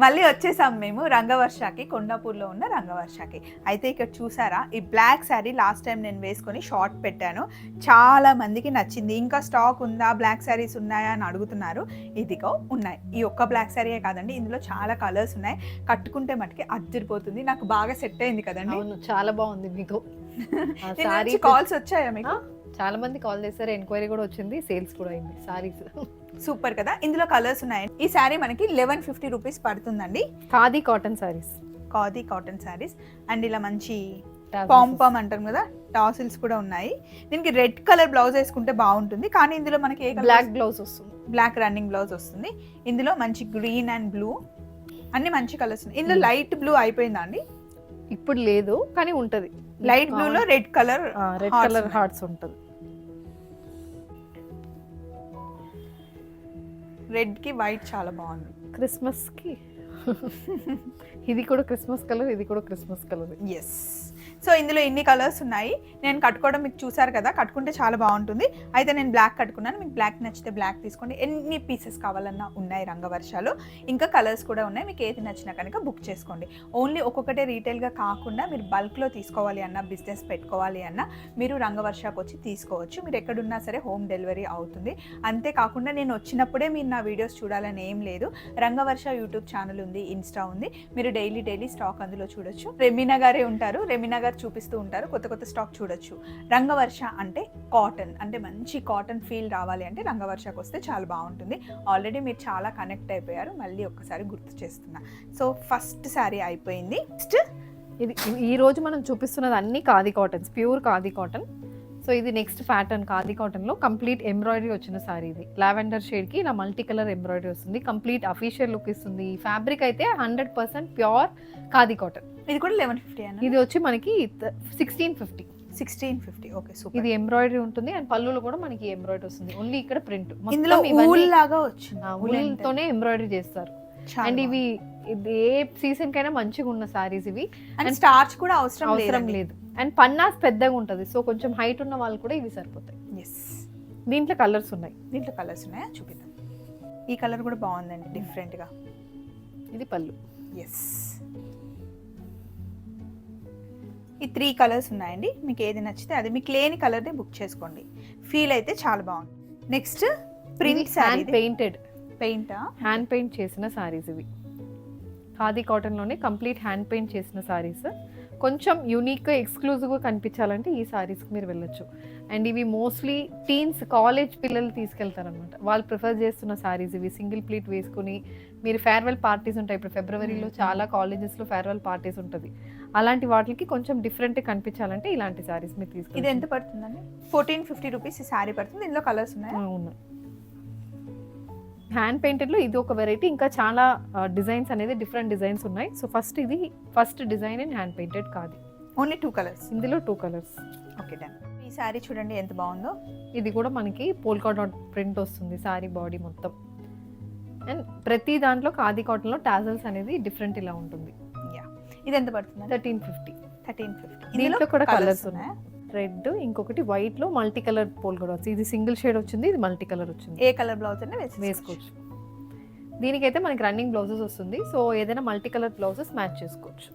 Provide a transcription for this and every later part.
మళ్ళీ వచ్చేసాం మేము రంగవర్షకి, కొండాపూర్లో ఉన్న రంగవర్షకి. అయితే ఇక్కడ చూసారా ఈ బ్లాక్ శారీ లాస్ట్ టైం నేను వేసుకొని షార్ట్ పెట్టాను, చాలా మందికి నచ్చింది. ఇంకా స్టాక్ ఉందా, బ్లాక్ శారీస్ ఉన్నాయా అని అడుగుతున్నారు. ఇదిగో ఉన్నాయి. ఈ ఒక్క బ్లాక్ శారీయే కాదండి, ఇందులో చాలా కలర్స్ ఉన్నాయి. కట్టుకుంటే మటుకి అదిరిపోతుంది. నాకు బాగా సెట్ అయింది కదండి. చాలా బాగుంది మీకు. కాల్స్ వచ్చాయా మీకు? చాలా మంది కాల్ చేశారు, ఎంక్వైరీ కూడా వచ్చింది, సేల్స్ కూడా అయింది సారీస్. సూపర్ కదా. ఇందులో కలర్స్ ఉన్నాయి. ఈ శారీ మనకి 1150 రూపీస్ పడుతుందండి. Khadi cotton saris, khadi cotton saris. And ఇలా మంచి పాంపామ్ అంటాం కదా, టాసిల్స్ కూడా ఉన్నాయి. దీనికి రెడ్ కలర్ బ్లౌజ్ వేసుకుంటే బాగుంటుంది, కానీ ఇందులో మనకి బ్లాక్ బ్లౌజ్ వస్తుంది, బ్లాక్ రన్నింగ్ బ్లౌజ్ వస్తుంది. ఇందులో మంచి గ్రీన్ అండ్ బ్లూ అన్ని మంచి కలర్స్ ఉన్నాయి. ఇందులో లైట్ బ్లూ అయిపోయిందా అండి? ఇప్పుడు లేదు కానీ ఉంటది. లైట్ బ్లూ లో రెడ్ కలర్ హార్ట్స్ ఉంటది. రెడ్ కి వైట్ చాలా బాగుంది. క్రిస్మస్ కి ఇది కూడా క్రిస్మస్ కలర్, ఇది కూడా క్రిస్మస్ కలర్. ఎస్. సో ఇందులో ఇన్ని కలర్స్ ఉన్నాయి. నేను కట్టుకోవడం మీకు చూసారు కదా, కట్టుకుంటే చాలా బాగుంటుంది. అయితే నేను బ్లాక్ కట్టుకున్నాను. మీకు బ్లాక్ నచ్చితే బ్లాక్ తీసుకోండి. ఎన్ని పీసెస్ కావాలన్నా ఉన్నాయి రంగవర్షాలు. ఇంకా కలర్స్ కూడా ఉన్నాయి. మీకు ఏది నచ్చినా కనుక బుక్ చేసుకోండి. ఓన్లీ ఒక్కొక్కటే రీటైల్గా కాకుండా మీరు బల్క్లో తీసుకోవాలి అన్నా, బిజినెస్ పెట్టుకోవాలి అన్నా మీరు రంగవర్షకు వచ్చి తీసుకోవచ్చు. మీరు ఎక్కడున్నా సరే హోమ్ డెలివరీ అవుతుంది. అంతేకాకుండా నేను వచ్చినప్పుడే మీరు నా వీడియోస్ చూడాలని ఏం లేదు. రంగవర్ష యూట్యూబ్ ఛానల్ ఉంది, ఇన్స్టా ఉంది. మీరు డైలీ స్టాక్ అందులో చూడొచ్చు. రెమీనా గారే ఉంటారు, రెమీనా గారు చూపిస్తూ ఉంటారు. కొత్త స్టాక్ చూడొచ్చు. రంగవర్ష అంటే కాటన్, అంటే మంచి కాటన్ ఫీల్ రావాలి అంటే రంగవర్షకు వస్తే చాలా బాగుంటుంది. ఆల్రెడీ మీరు చాలా కనెక్ట్ అయిపోయారు, మళ్ళీ ఒక్కసారి గుర్తు చేస్తున్నా. సో ఫస్ట్ శారీ అయిపోయింది. నెక్స్ట్ ఇది ఈ రోజు మనం చూపిస్తున్నది అన్ని khadi cottons, pure khadi cotton. So ఇది నెక్స్ట్ ప్యాటర్న్ ఖాదీ కాటన్లో కంప్లీట్ ఎంబ్రాయిడరీ వచ్చిన సారీ. ఇది లావెండర్ షేడ్కి ఇలా మల్టీ కలర్ ఎంబ్రాయిడరీ వస్తుంది. కంప్లీట్ అఫీషియల్ లుక్ ఇస్తుంది. ఈ ఫ్యాబ్రిక్ అయితే 100% ప్యూర్ ఖాదీ కాటన్. ఇది కూడా 1150. ఇది వచ్చి మనకి 1650. 1650. Okay, super. ఇది ఎంబ్రాయిడరీ ఉంటుంది అండ్ పళ్ళులో కూడా మనకి ఎంబ్రాయిడరీ వస్తుంది. ఓన్లీ ఇక్కడ ప్రింట్ ఇందులో ఊల్ లాగా వచ్చింది, ఊల్తోనే ఎంబ్రాయిడరీ చేస్తారు. అండ్ ఇవి ఏ సీజన్ కైనా మంచిగా ఉన్న సారీస్ ఇవి. అండ్ స్టార్చ్ కూడా అవసరం లేదు. అండ్ పన్నాస్ పెద్దగా ఉంటుంది, సో కొంచెం హైట్ ఉన్న వాళ్ళు కూడా ఇవి సరిపోతాయి. ఎస్. దీంట్లో కలర్స్ ఉన్నాయి. చూపిద్దాం. ఈ కలర్ కూడా బాగుందండి, డిఫరెంట్ గా. ఇది పళ్ళు. ఎస్. ఈ 3 కలర్స్ ఉన్నాయండి. మీకు ఏది నచ్చితే అది, మీకు లేని కలర్ ని బుక్ చేసుకోండి. ఫీల్ అయితే చాలా బాగుంది. Next print sorry, painted hand paint చేసిన సారీస్. ఇవి ఖాదీ కాటన్ లోనే కంప్లీట్ హ్యాండ్ పెయింట్ చేసిన సారీస్. కొంచెం యూనిక్గా ఎక్స్క్లూజివ్గా కనిపించాలంటే ఈ సారీస్కి మీరు వెళ్ళొచ్చు. అండ్ ఇవి మోస్ట్లీ టీన్స్, కాలేజ్ పిల్లలు తీసుకెళ్తారనమాట. వాళ్ళు ప్రిఫర్ చేస్తున్న సారీస్ ఇవి. సింగిల్ ప్లీట్ వేసుకుని మీరు ఫేర్వెల్ పార్టీస్ ఉంటాయి. ఇప్పుడు ఫిబ్రవరిలో చాలా కాలేజెస్లో ఫేర్వెల్ పార్టీస్ ఉంటుంది. అలాంటి వాటికి కొంచెం డిఫరెంట్ కనిపించాలంటే ఇలాంటి సారీస్ మీరు తీసుకెళ్ళి. ఇది ఎంత పడుతుందండి? 1450 రూపీస్ ఈ సారీ పడుతుంది. ఇందులో కలర్స్ ఉన్నాయి. అవును. హ్యాండ్ పెయింటెడ్లో ఇది ఒక వెరైటీ. ఇంకా చాలా డిజైన్స్ అనేది డిఫరెంట్ డిజైన్స్ ఉన్నాయి. So first design in hand painted కాదు. Only 2 colours. ఇందులో 2 కలర్స్. Okay, done. ఈ సారీ చూడండి ఎంత బాగుందో. ఇది కూడా మనకి పోల్కా డాట్ ప్రింట్ వస్తుంది సారీ బాడీ మొత్తం. అండ్ ప్రతి దాంట్లో ఖాదీ కాటన్లో టాజల్స్ అనేది డిఫరెంట్ ఇలా ఉంటుంది. యా. ఇది ఎంత పడుతుంది? 1350. 1350. దీంట్లో కూడా కలర్స్ ఉన్నాయి. రెడ్, ఇంకొకటి వైట్ లో మల్టీ కలర్ పోల్కా డాట్స్. ఇది సింగిల్ షేడ్ వచ్చింది, ఇది మల్టీ కలర్ వచ్చింది. ఏ కలర్ బ్లౌజ్ అయినా వేసుకోవచ్చు. దీనికైతే మనకి రన్నింగ్ బ్లౌజెస్ వస్తుంది. సో ఏదైనా మల్టీ కలర్ బ్లౌజెస్ మ్యాచ్ చేసుకోవచ్చు.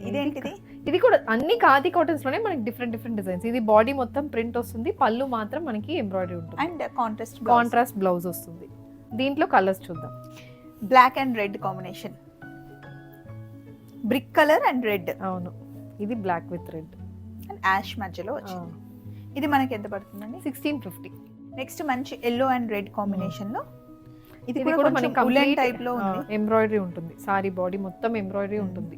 ఇదేంటిది? ఇది కూడా అన్ని ఖాదీ కాటన్స్ లోనే మనకి డిఫరెంట్ డిజైన్స్. ఇది బాడీ మొత్తం ప్రింట్ వస్తుంది, పళ్ళు మాత్రం మనకి ఎంబ్రాయిడరీ ఉంటుంది. అండ్ కాంట్రాస్ట్ బ్లౌజ్ వస్తుంది. దీంట్లో కలర్స్ చూద్దాం. Black and red combination, brick colour and red. అవును, ఇది black with red and ash మధ్యలో వచ్చింది. ఇది మనకి ఎంత పడుతుందండి? 1650. నెక్స్ట్ మంచి ఎల్లో అండ్ రెడ్ కాంబినేషన్ లో ఇది కూడా మనకి ఉలెన్ టైప్ లో ఉంది. ఎంబ్రాయిడరీ ఉంటుంది. సారీ బాడీ మొత్తం ఎంబ్రాయిడరీ ఉంటుంది.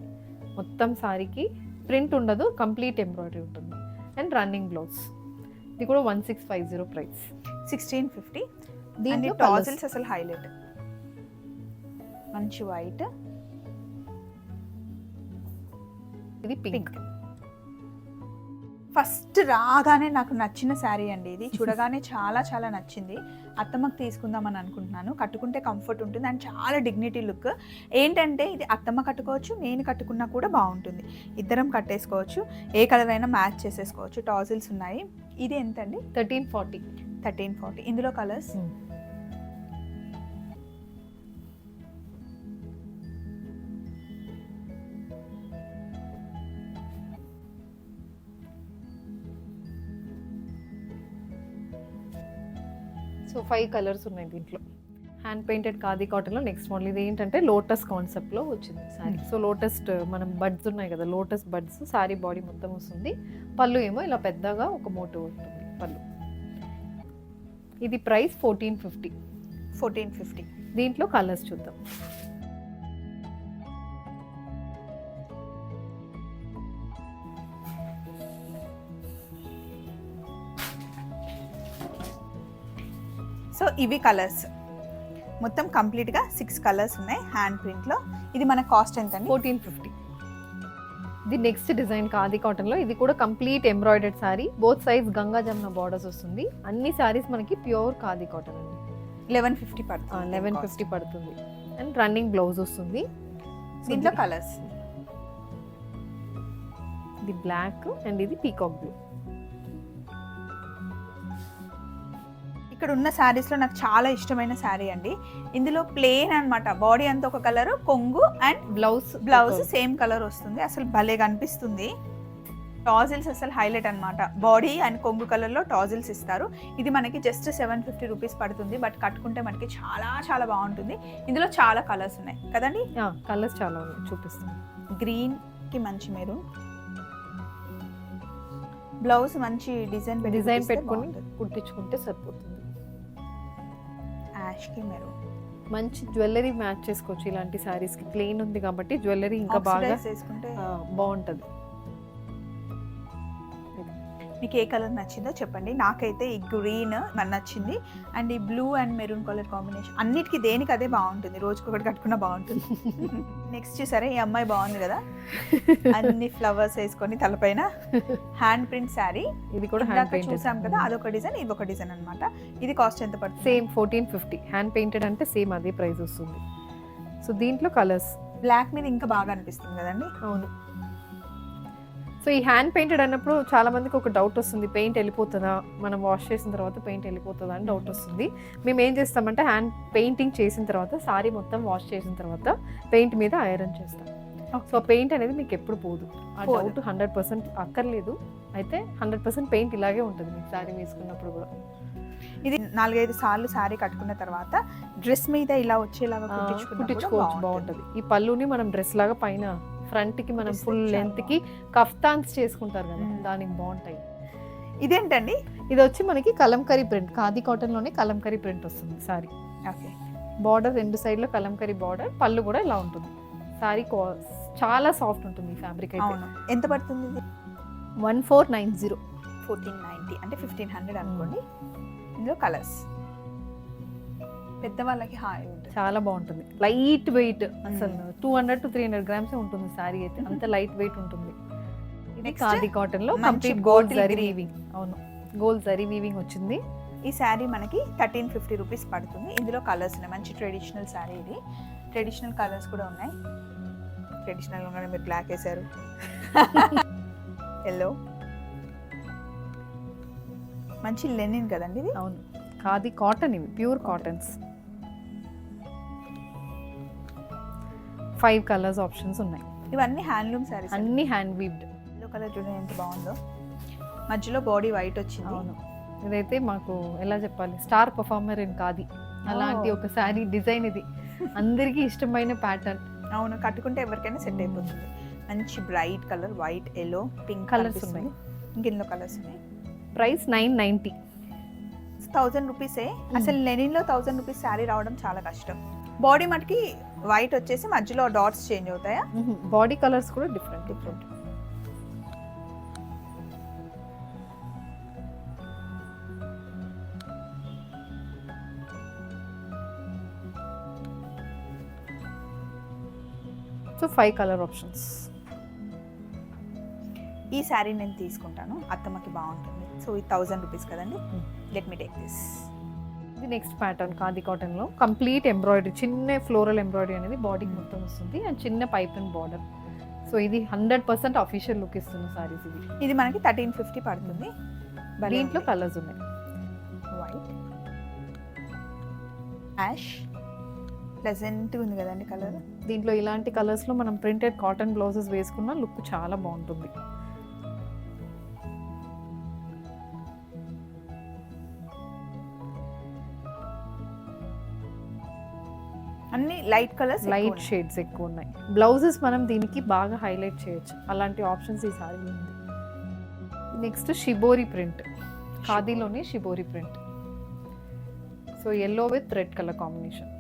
మొత్తం సారీకి ప్రింట్ ఉండదు, కంప్లీట్ ఎంబ్రాయిడరీ ఉంటుంది. And running blouse. ఇది కూడా 1650 ప్రైస్. 1650. దీంట్లో టాజిల్స్ అసలు హైలైట్. మంచి వైట్, ఇది పింక్. ఫస్ట్ రాగానే నాకు నచ్చిన శారీ అండి ఇది. చూడగానే చాలా చాలా నచ్చింది. అత్తమ్మకు తీసుకుందామని అనుకుంటున్నాను. కట్టుకుంటే కంఫర్ట్ ఉంటుంది అండ్ చాలా డిగ్నిటీ లుక్. ఏంటంటే ఇది అత్తమ్మ కట్టుకోవచ్చు, నేను కట్టుకున్నా కూడా బాగుంటుంది. ఇద్దరం కట్టేసుకోవచ్చు, ఏ కలర్ అయినా మ్యాచ్ చేసేసుకోవచ్చు. టాజిల్స్ ఉన్నాయి. ఇది ఎంత అండి? 1340. 1340. ఇందులో కలర్స్ సో 5 కలర్స్ ఉన్నాయి దీంట్లో. హ్యాండ్ పెయింటెడ్ ఖాదీ కాటన్లో నెక్స్ట్ మోడల్. ఇది ఏంటంటే లోటస్ కాన్సెప్ట్లో వచ్చింది సారీ. సో లోటస్ మనం బడ్స్ ఉన్నాయి కదా, లోటస్ బడ్స్ సారీ బాడీ మొత్తం వస్తుంది. పళ్ళు ఏమో ఇలా పెద్దగా ఒక మోటివ్ ఉంటుంది పళ్ళు. ఇది ప్రైస్ 1450. 1450. దీంట్లో కలర్స్ చూద్దాం. సో ఇవి కలర్స్ మొత్తం కంప్లీట్గా 6 కలర్స్ ఉన్నాయి హ్యాండ్ ప్రింట్లో. ఇది మన కాస్ట్ ఎంత అండి? 1450. ఇది నెక్స్ట్ డిజైన్ ఖాదీ కాటన్లో. ఇది కూడా complete embroidered sari, both size Ganga Jamuna borders వస్తుంది. అన్ని శారీస్ మనకి ప్యూర్ ఖాదీ కాటన్ అండి. 1150 పడుతుంది. 1150 పడుతుంది. అండ్ రన్నింగ్ బ్లౌజ్ వస్తుంది. దీంట్లో కలర్స్ ఇది బ్లాక్ అండ్ ఇది పీకాక్ బ్లూ. ఇక్కడ ఉన్న శారీస్లో నాకు చాలా ఇష్టమైన శారీ అండి. ఇందులో ప్లెయిన్ అన్నమాట, బాడీ అంతా ఒక కలర్, కొంగు అండ్ బ్లౌజ్ సేమ్ కలర్ వస్తుంది. అసలు భలే కనిపిస్తుంది. టాజిల్స్ అసలు హైలైట్ అన్నమాట. బాడీ అండ్ కొంగు కలర్లో టాజిల్స్ ఇస్తారు. ఇది మనకి జస్ట్ 750 రూపీస్ పడుతుంది. బట్ కట్టుకుంటే మనకి చాలా చాలా బాగుంటుంది. ఇందులో చాలా కలర్స్ ఉన్నాయి కదండి? కలర్స్ చాలా ఉన్నాయి, చూపిస్తాను. గ్రీన్కి మంచి మెరూన్, బ్లౌజ్ మంచి డిజైన్ పెట్టుకొని కుట్టించుకుంటే సరిపోతుంది. యాష్కి మెరూన్, మంచి జ్యువెలరీ మ్యాచ్ చేసుకోవచ్చు ఇలాంటి శారీస్కి. ప్లెయిన్ ఉంది కాబట్టి జ్యువెలరీ ఇంకా బాగా చేసుకుంటే బాగుంటుంది. మీకు ఏ కలర్ నచ్చిందో చెప్పండి. నాకైతే ఈ గ్రీన్ నచ్చింది అండ్ ఈ blue and maroon colour combination అన్నిటికీ దేనికి అదే బాగుంటుంది. రోజుకొకటి కట్టుకున్నా బాగుంటుంది. నెక్స్ట్ సరే ఈ అమ్మాయి బాగుంది కదా, అన్ని ఫ్లవర్స్ వేసుకొని తలపైన హ్యాండ్ ప్రింట్ శారీ. ఇది కూడా హ్యాండ్ పెయింటెడ్ చూసాం కదా, అదొక డిజైన్ ఇది ఒక డిజైన్ అన్నమాట. ఇది కాస్ట్ ఎంత పడుతుంది? సేమ్ 1450. హ్యాండ్ పెయింటెడ్ అంటే సేమ్ అదే ప్రైస్ వస్తుంది. సో దీంట్లో కలర్స్ బ్లాక్ మీద ఇంకా బాగా అనిపిస్తుంది కదండి. అవును. సో ఈ హ్యాండ్ పెయింటెడ్ అన్నప్పుడు చాలా మందికి ఒక డౌట్ వస్తుంది, పెయింట్ వెళ్ళిపోతుందా, మనం వాష్ చేసిన తర్వాత పెయింట్ వెళ్ళిపోతుందా అని డౌట్ వస్తుంది. మేము ఏం చేస్తామంటే హ్యాండ్ పెయింటింగ్ చేసిన తర్వాత సారీ మొత్తం వాష్ చేసిన తర్వాత పెయింట్ మీద ఐరన్ చేస్తాం. సో పెయింట్ అనేది మీకు ఎప్పుడు పోదు. ఆ డౌట్ 100% అక్కర్లేదు. అయితే 100% పెయింట్ ఇలాగే ఉంటుంది మీకు సారీ వేసుకున్నప్పుడు కూడా. ఇది 4-5 సార్లు సారీ కట్టుకున్న తర్వాత డ్రెస్ మీద ఇలా వచ్చేలాగా కుట్టించుకోవచ్చు, బాగుంటుంది. ఈ పళ్ళుని మనం డ్రెస్ లాగా పైన ఫ్రంట్ కి మనం ఫుల్ లెంత్ కి కఫ్తాన్స్ చేసుకుంటారు కదా, దానికి బాగుంటాయి. ఇదేంటండి? ఇది వచ్చి మనకి కలంకరీ ప్రింట్, ఖాదీ కాటన్ లోనే కలంకరీ ప్రింట్ వస్తుంది సారీ. ఓకే. బార్డర్ 2 సైడ్లో కలంకరీ బార్డర్, పళ్ళు కూడా ఇలా ఉంటుంది. సారీ చాలా సాఫ్ట్ ఉంటుంది ఈ ఫ్యాబ్రిక్ అయితే. ఎంత పడుతుంది ఇది? 1490. 1490 అంటే 1500 అనుకోండి. ఇందులో కలర్స్ పెద్దవాళ్ళకి హాయ్ ఉంటుంది, చాలా బాగుంటుంది. లైట్ వెయిట్, అసలు 200 to 300 గ్రామ్స్ ఉంటుంది సారీ అయితే, అంత లైట్ వెయిట్ ఉంటుంది. ఇది ఖాదీ కాటన్ లో కంప్లీట్ గోల్డ్ జరీ వీవింగ్. అవును, గోల్డ్ జరీ వీవింగ్ వచ్చింది. ఈ శారీ మనకి 1350 రూపీస్ పడుతుంది. ఇందులో కలర్స్ ఉన్నాయి. మంచి ట్రెడిషనల్ శారీ ఇది. ట్రెడిషనల్ కలర్స్ కూడా ఉన్నాయి. ట్రెడిషనల్ గానే మీరు బ్లాక్ వేసారు, ఎల్లో, మంచి లెనిన్ కదండి ఇది. అవును, ఖాదీ కాటన్, ఇవి ప్యూర్ కాటన్స్. 5 కలర్స్ ఆప్షన్స్ ఉన్నాయి. ఇవన్నీ హ్యాండ్లూమ్ శారీస్, అన్ని హ్యాండ్ వీవ్డ్. ఎల్లో కలర్ చూడండి ఎంత బాగుందో, మధ్యలో బాడీ వైట్ వచ్చింది. అవును, ఇదైతే మాకు ఎలా చెప్పాలి, స్టార్ పర్ఫార్మర్ ఇన్ ఖాదీ అలాంటి ఒక శారీ డిజైన్ ఇది. అందరికీ ఇష్టమైన ప్యాటర్న్. అవును, కట్టుకుంటే ఎవరికైనా సెట్ అయిపోతుంది. మంచి bright colour, white, yellow, pink colours ఉన్నాయి. ఇంకెన్నో కలర్స్ ఉన్నాయి. ప్రైస్ 990. 1000 రూపీసే. అసలు లెనిన్లో 1000 రూపీస్ శారీ రావడం చాలా కష్టం. బాడీ మటుకి వైట్ వచ్చేసి మధ్యలో డాట్స్ చేంజ్ అవుతాయా? బాడీ కలర్స్ కూడా డిఫరెంట్. So 5 colour options. ఈ శారీ నేను తీసుకుంటాను, అత్తమ్మకి బాగుంటుంది. సో ఇది 1000 రూపీస్ కదండి. Let me take this. ఇది నెక్స్ట్ ప్యాటర్న్ ఖాదీ కాటన్లో కంప్లీట్ ఎంబ్రాయిడరీ, చిన్న ఫ్లోరల్ ఎంబ్రాయిడరీ అనేది బాడీకి మొత్తం వస్తుంది అండ్ చిన్న పైప్ అండ్ బార్డర్. సో ఇది 100% అఫీషియల్ లుక్ ఇస్తున్న సారీస్ ఇవి. ఇది మనకి 1350 పడుతుంది. దీంట్లో కలర్స్ ఉన్నాయి. వైట్, యాష్, ప్లెజెంట్గా ఉంది కదండి కలర్. దీంట్లో ఇలాంటి కలర్స్లో మనం ప్రింటెడ్ కాటన్ బ్లౌజెస్ వేసుకున్న లుక్ చాలా బాగుంటుంది. అన్ని లైట్ కలర్స్, లైట్ షేడ్స్ ఎక్కువ ఉన్నాయి. బ్లౌజెస్ మనం దీనికి బాగా హైలైట్ చేయొచ్చు, అలాంటి ఆప్షన్స్ ఈ సారీలో ఉంది. నెక్స్ట్ షిబోరి ప్రింట్, ఖాదీలోనే shibori print. So yellow with red colour combination.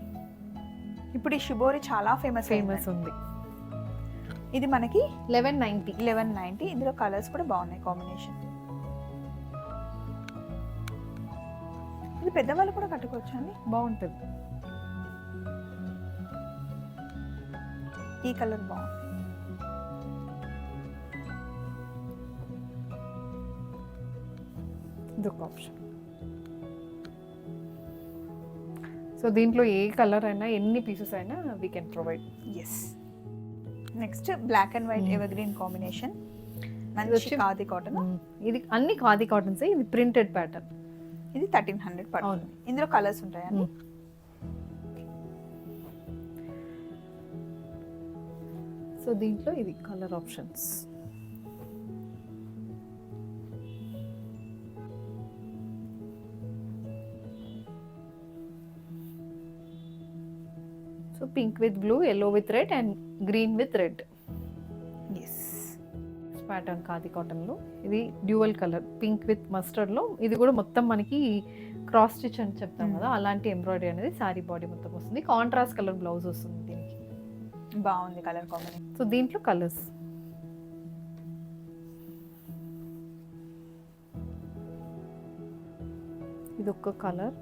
ఇప్పుడు ఈ షిబోరి చాలా ఫేమస్ ఉంది. ఇది మనకి 1190. ఇందులో కలర్స్ కూడా బాగున్నాయి కాంబినేషన్. ఇది పెద్దవాళ్ళు కూడా కట్టుకోవచ్చు అండి, బాగుంటుంది. ఈ కలర్ బాగుంది. ఇదొక ఆప్షన్. సో దీంట్లో ఏ కలర్ అయినా, ఎన్ని పీసెస్ అయినా we can provide. Yes. Next black and white evergreen combination, మంచి ఖాదీ కాటన్. ఇది అన్ని ఖాదీ కాటన్స్. ఇది ప్రింటెడ్ ప్యాటర్న్. ఇది 1300 పడుతుంది. ఇందులో కలర్స్ ఉంటాయండి. సో దీంట్లో ఇది colour options. So pink with blue, yellow with red and green with red. Yes. Pattern khadi కాటన్లో ఇది డ్యూయల్ కలర్, పింక్ విత్ మస్టర్డ్లో. ఇది కూడా మొత్తం మనకి క్రాస్ స్టిచ్ అని చెప్తాం కదా, అలాంటి ఎంబ్రాయిడరీ అనేది సారీ బాడీ మొత్తం వస్తుంది. కాంట్రాస్ట్ కలర్ బ్లౌజ్ వస్తుంది దీనికి. బాగుంది కలర్ కాంబినేషన్. సో దీంట్లో కలర్స్. ఇది ఒక్క కలర్.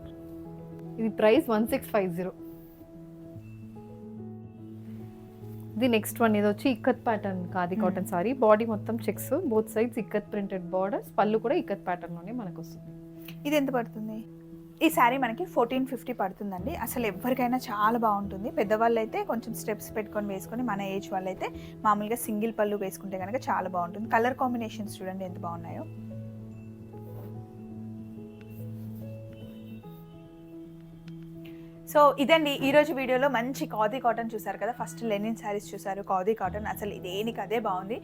ఇది ప్రైస్ 1650. ఇది నెక్స్ట్ వన్. ఇది వచ్చి ikat pattern khadi cotton sari. Body మొత్తం checks, both sides ikat printed borders. పళ్ళు కూడా ఇక్కత్ ప్యాటర్న్లోనే మనకు వస్తుంది. ఇది ఎంత పడుతుంది? ఈ శారీ మనకి 1450 పడుతుందండి. అసలు ఎవరికైనా చాలా బాగుంటుంది. పెద్దవాళ్ళు అయితే కొంచెం స్టెప్స్ పెట్టుకొని వేసుకొని, మన ఏజ్ వాళ్ళు అయితే మామూలుగా సింగిల్ పళ్ళు వేసుకుంటే కనుక చాలా బాగుంటుంది. కలర్ కాంబినేషన్స్ చూడండి ఎంత బాగున్నాయో. సో ఇదండి ఈరోజు వీడియోలో మంచి ఖాదీ కాటన్ చూసారు కదా. ఫస్ట్ లెనిన్ శారీస్ చూసారు, ఖాదీ కాటన్. అసలు దేనికి అదే బాగుంది.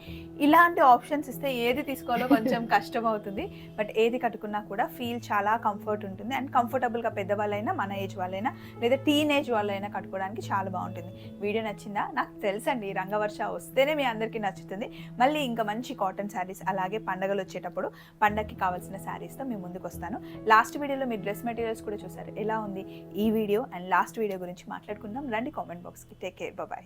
ఇలాంటి ఆప్షన్స్ ఇస్తే ఏది తీసుకోవాలో కొంచెం కష్టం అవుతుంది, బట్ ఏది కట్టుకున్నా కూడా ఫీల్ చాలా కంఫర్ట్ ఉంటుంది. అండ్ కంఫర్టబుల్గా పెద్దవాళ్ళైనా, మన ఏజ్ వాళ్ళైనా, లేదా టీనేజ్ వాళ్ళైనా కట్టుకోవడానికి చాలా బాగుంటుంది. వీడియో నచ్చిందా? నాకు తెలుసండి, రంగవర్ష వస్తేనే మీ అందరికీ నచ్చుతుంది. మళ్ళీ ఇంకా మంచి కాటన్ శారీస్, అలాగే పండగలు వచ్చేటప్పుడు పండగకి కావాల్సిన శారీస్తో మీ ముందుకు వస్తాను. లాస్ట్ వీడియోలో మీరు డ్రెస్ మెటీరియల్స్ కూడా చూసారు. ఎలా ఉంది ఈ వీడియో అండ్ లాస్ట్ వీడియో గురించి మాట్లాడుకుందాం రండి కామెంట్ బాక్స్కి. Take care, bye.